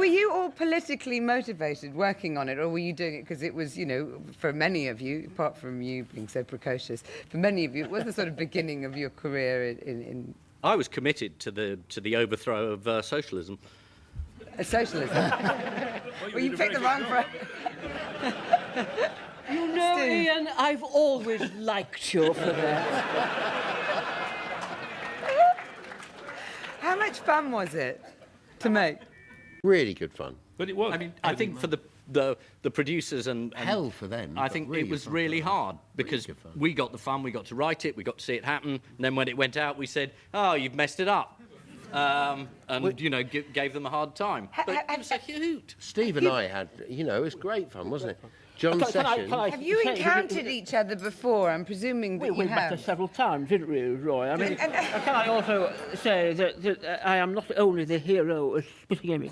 were you all politically motivated working on it, or were you doing it because it was, you know, for many of you, apart from you being so precocious, for many of you, it was the sort of beginning of your career in I was committed to the overthrow of socialism. Socialism? Well, you picked the wrong phrase. You know, Steve. Ian, I've always liked you for that. How much fun was it to make? Really good fun. But it was. I mean, I think for the producers and Hell for them. I think it was really hard because good fun. we got the fun, we got to write it, we got to see it happen, and then when it went out, we said, "Oh, you've messed it up," and you know, gave them a hard time. But it was a hoot. Steve and I had, you know, it was great fun, wasn't it? John Sessions. Have you encountered each other before? I'm presuming that We you met her have. several times, didn't we, Roy? I mean, can I also say that I am not only the hero of Spitting Emmy,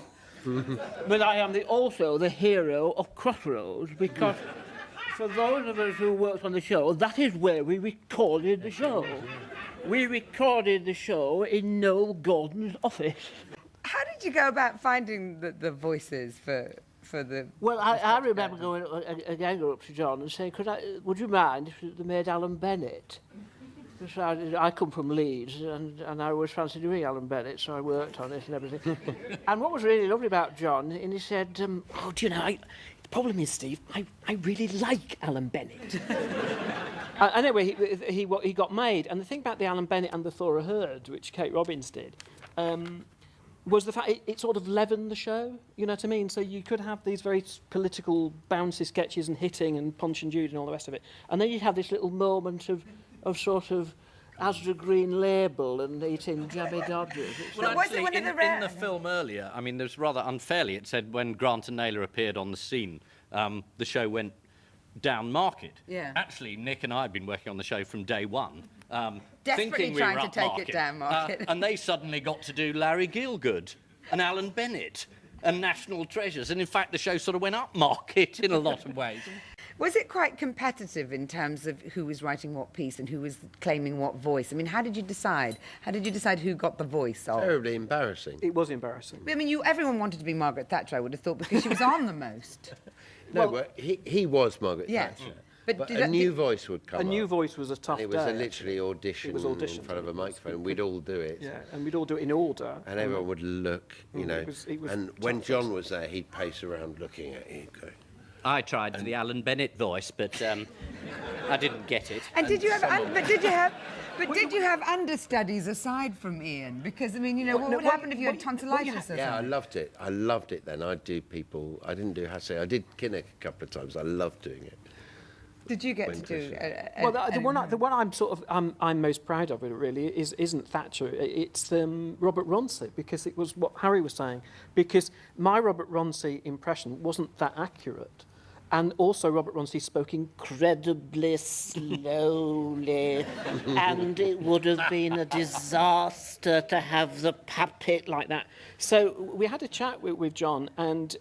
but I am also the hero of Crossroads, because for those of us who worked on the show, that is where we recorded the show. We recorded the show in Noel Gordon's office. How did you go about finding the voices for the... Well, I remember going up to John and saying, would you mind if they made Alan Bennett? Because I come from Leeds and I always fancied doing Alan Bennett, so I worked on it and everything. And what was really lovely about John, and he said, oh, do you know, the problem is, Steve, I really like Alan Bennett. Anyway, he got made, and the thing about the Alan Bennett and the Thora Hird, which Kate Robbins did, was the fact it sort of leavened the show, you know what I mean? So you could have these very political, bouncy sketches and hitting and Punch and Judy and all the rest of it. And then you'd have this little moment of sort of Asda Green Label and eating Jabby Dodgers. Well, was it actually, one of in the the film earlier, I mean, there's rather unfairly, it said when Grant and Naylor appeared on the scene, the show went down market. Yeah. Actually, Nick and I had been working on the show from day one. Desperately thinking we trying were to up take market, it down market. and they suddenly got to do Larry Gielgud and Alan Bennett and National Treasures. And in fact, the show sort of went up market in a lot of ways. Was it quite competitive in terms of who was writing what piece and who was claiming what voice? I mean, how did you decide? How did you decide who got the voice of? Terribly embarrassing. It was embarrassing. I mean, everyone wanted to be Margaret Thatcher, I would have thought, because she was on the most. No, but he was Margaret Yes. Thatcher. But But did a that- new did- voice would come A new up. voice was a tough It was day. a literally audition, It was audition. in front of a microphone, and we'd all do it. Yeah, and we'd all do it in order. And everyone would look, you know. it was And when John was there, he'd pace around looking at you. Go. I tried the Alan Bennett voice, but I didn't get it. And did you have, did you have understudies aside from Ian? Because I mean, you know, what would happen if you had tonsillitis or something? Yeah, I loved it. I loved it then. I'd do people. I didn't do Hasse. I did Kinnock a couple of times. I loved doing it. Did you get to do? Well, the one I'm sort of I'm most proud of it really isn't Thatcher. It's Robert Roncy, because it was what Harry was saying. Because my Robert Roncy impression wasn't that accurate. And also Robert Roncy spoke incredibly slowly, and it would have been a disaster to have the puppet like that. So we had a chat with John, and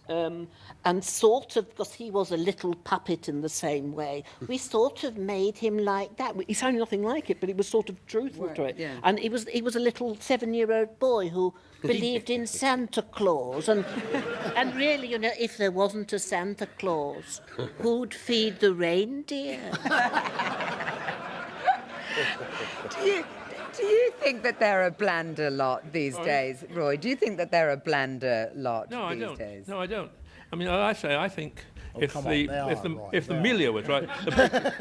sort of, because he was a little puppet in the same way, we sort of made him like that. He sounded nothing like it, but it was sort of truthful to it. Yeah. And he was a little 7-year-old boy who believed in Santa Claus, and really, you know, if there wasn't a Santa Claus, who'd feed the reindeer? Do you think that they're a blander lot these days, Roy? Do you think that they're a blander lot No, I these don't. days? No, I don't. I mean, I think if come the on, they are right, if the they are. milieu was right,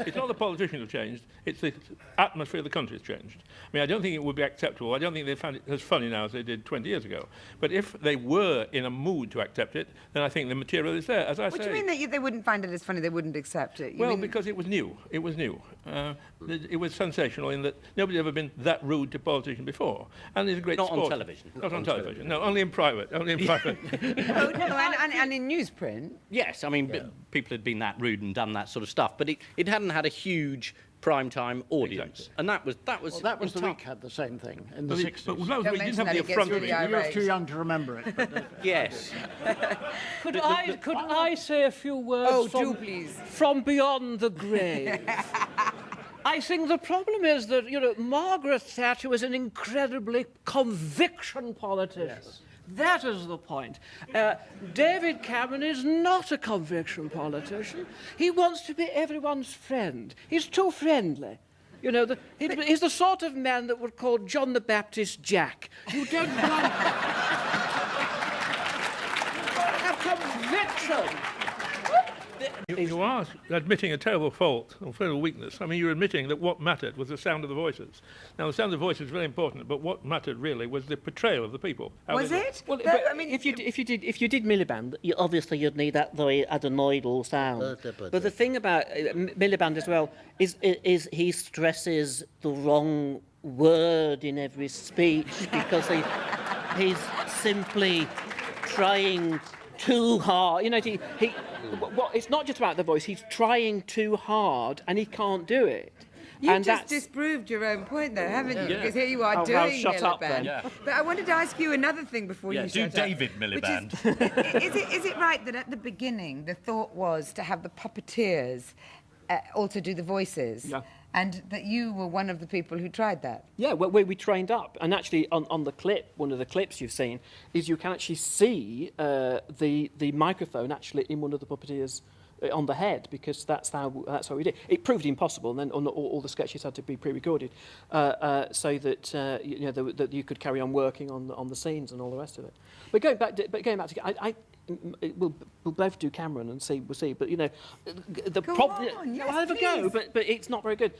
it's not the politicians who've changed; it's the atmosphere of the country has changed. I mean, I don't think it would be acceptable. I don't think they found it as funny now as they did 20 years ago. But if they were in a mood to accept it, then I think the material is there. As I say. What do you mean that they wouldn't find it as funny? They wouldn't accept it? You Well, mean- because it was new. It was new. It was sensational in that nobody's ever been that rude to politicians before. And it's a great Not on sport. television. Not on television. No, only in private. Only in private. Oh, no, and in newsprint. Yes, I mean, people had been that rude and done that sort of stuff, but it hadn't had a huge prime-time audience. Exactly. And that was Well, that was the tough. week had the same thing in the But 60s. that was Don't when we didn't have mention the that, he affront gets of really it. You're irate. too young to remember it. But, Yes. Could I say a few words Oh, from, do please. from beyond the grave? I think the problem is that, you know, Margaret Thatcher was an incredibly conviction politician. That is the point. David Cameron is not a conviction politician. He wants to be everyone's friend. He's too friendly. You know, he's the sort of man that would call John the Baptist Jack. You don't want have conviction. You are admitting a terrible fault or terrible weakness. I mean, you're admitting that what mattered was the sound of the voices. Now, the sound of the voices is very important, but what mattered really was the portrayal of the people. Was it? Well, No, but I mean, if you did Miliband, obviously you'd need that very adenoidal sound. But the thing about Miliband as well is he stresses the wrong word in every speech because he's simply trying too hard. You know, it's not just about the voice. He's trying too hard, and he can't do it. You and just disproved your own point, though, haven't you? Because here you are Oh, doing well, shut up, Miliband. then. Yeah. But I wanted to ask you another thing before you do shut David up. Miliband. Is it right that at the beginning the thought was to have the puppeteers also do the voices? Yeah. And that you were one of the people who tried that? Yeah, well, we trained up. And actually, on the clip, one of the clips you've seen, is you can actually see the microphone actually in one of the puppeteers on the head, because that's how we did. It proved impossible, and then all the sketches had to be pre-recorded, so that you know that you could carry on working on the scenes and all the rest of it. But going back to we'll both do Cameron and we'll see. But you know, the Go problem. on, yes, I'll have a go, please. but it's not very good.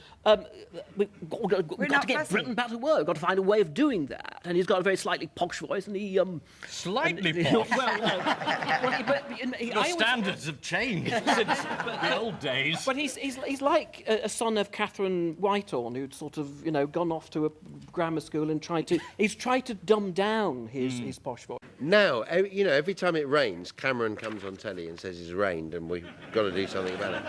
We've got to not get fussy. Britain back to work. We've got to find a way of doing that. And he's got a very slightly posh voice, and he Slightly posh. well, no. Your standards have changed since the old days. But he's like a son of Catherine Whitehorn, who'd sort of gone off to a grammar school and tried to dumb down his posh voice. Now, you know, every time it rains, Cameron comes on telly and says it's rained and we've got to do something about it.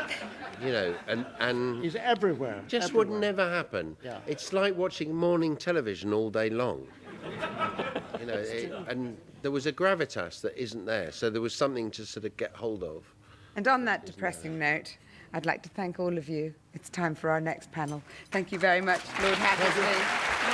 You know, and He's everywhere. just everywhere. would never happen. Yeah. It's like watching morning television all day long. You know, and there was a gravitas that isn't there, so there was something to sort of get hold of. And on that depressing note, I'd like to thank all of you. It's time for our next panel. Thank you very much, Lord Hattersley.